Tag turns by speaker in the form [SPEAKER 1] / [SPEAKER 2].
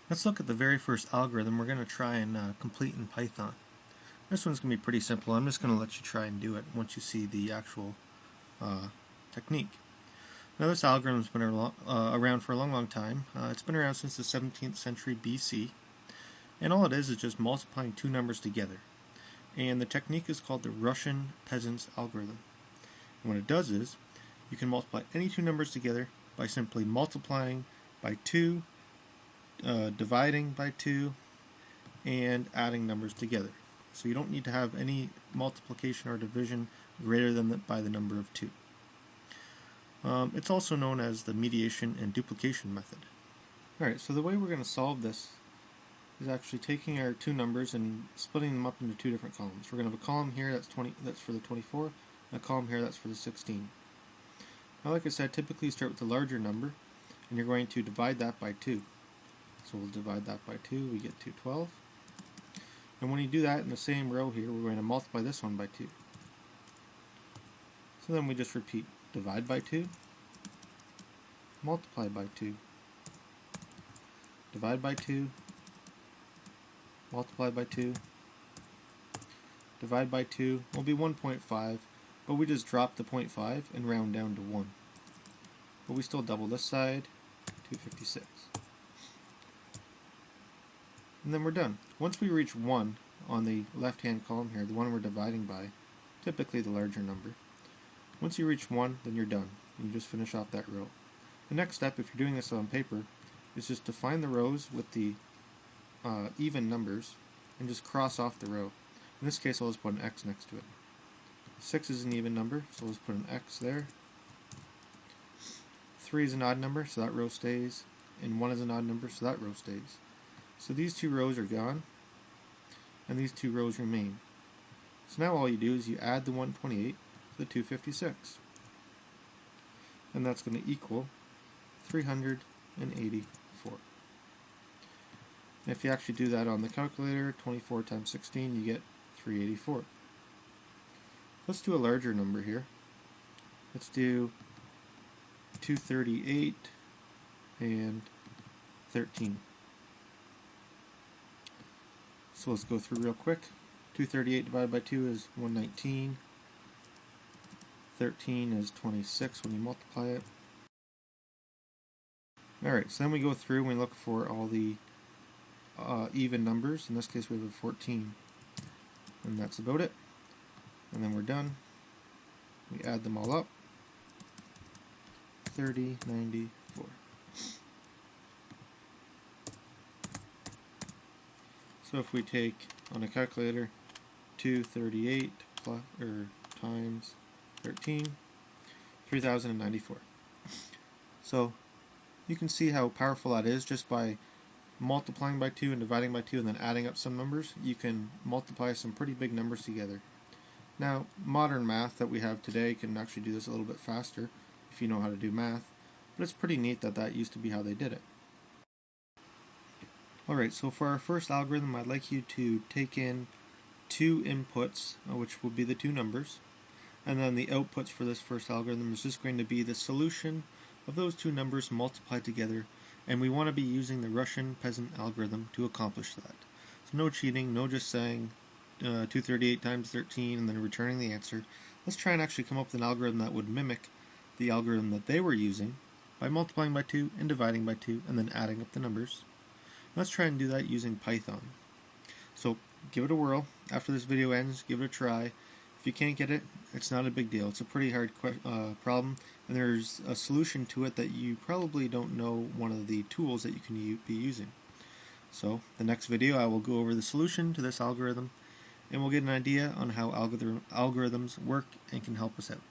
[SPEAKER 1] Let's look at the very first algorithm we're going to try and complete in Python. This one's going to be pretty simple. I'm just going to let you try and do it once you see the actual technique. Now this algorithm's been around for a long time. It's been around since the 17th century BC, and all it is just multiplying two numbers together. And the technique is called the Russian peasant's algorithm. And what it does is you can multiply any two numbers together by simply multiplying by 2, dividing by 2, and adding numbers together. So you don't need to have any multiplication or division greater than by the number of 2. It's also known as the mediation and duplication method. Alright, so the way we're going to solve this is actually taking our two numbers and splitting them up into two different columns. We're going to have a column here that's for the 24, and a column here that's for the 16. Now, like I said, typically you start with the larger number, and you're going to divide that by 2. So we'll divide that by 2, we get 212. And when you do that in the same row here, we're going to multiply this one by 2. So then we just repeat, divide by 2, multiply by 2, divide by 2, multiply by 2, divide by 2 will be 1.5, but we just drop the 0.5 and round down to 1. But we still double this side, 256. And then we're done. Once we reach 1 on the left-hand column here, the one we're dividing by, typically the larger number, once you reach 1, then you're done. You just finish off that row. The next step, if you're doing this on paper, is just to find the rows with the even numbers and just cross off the row. In this case, I'll just put an X next to it. 6 is an even number, so let's put an X there. 3 is an odd number, so that row stays. And 1 is an odd number, so that row stays. So these two rows are gone, and these two rows remain. So now all you do is you add the 128 to the 256. And that's going to equal 384. And if you actually do that on the calculator, 24 times 16, you get 384. Let's do a larger number here. Let's do 238 and 13. So let's go through real quick. 238 divided by 2 is 119. 13 is 26 when you multiply it. Alright, so then we go through and we look for all the even numbers. In this case we have a 14. And that's about it. And then we're done. We add them all up. 3094. So if we take on a calculator 238 plus times 13, 3094. So you can see how powerful that is just by multiplying by 2 and dividing by 2 and then adding up some numbers. You can multiply some pretty big numbers together. Now, modern math that we have today can actually do this a little bit faster if you know how to do math, but it's pretty neat that that used to be how they did it. Alright, so for our first algorithm, I'd like you to take in two inputs, which will be the two numbers, and then the outputs for this first algorithm is just going to be the solution of those two numbers multiplied together, and we want to be using the Russian peasant algorithm to accomplish that. So no cheating, no just saying 238 times 13 and then returning the answer. Let's try and actually come up with an algorithm that would mimic the algorithm that they were using by multiplying by 2 and dividing by 2 and then adding up the numbers. Let's try and do that using Python. So give it a whirl. After this video ends, give it a try. If you can't get it, it's not a big deal. It's a pretty hard problem, and there's a solution to it that you probably don't know one of the tools that you can be using. So the next video I will go over the solution to this algorithm, and we'll get an idea on how algorithms work and can help us out.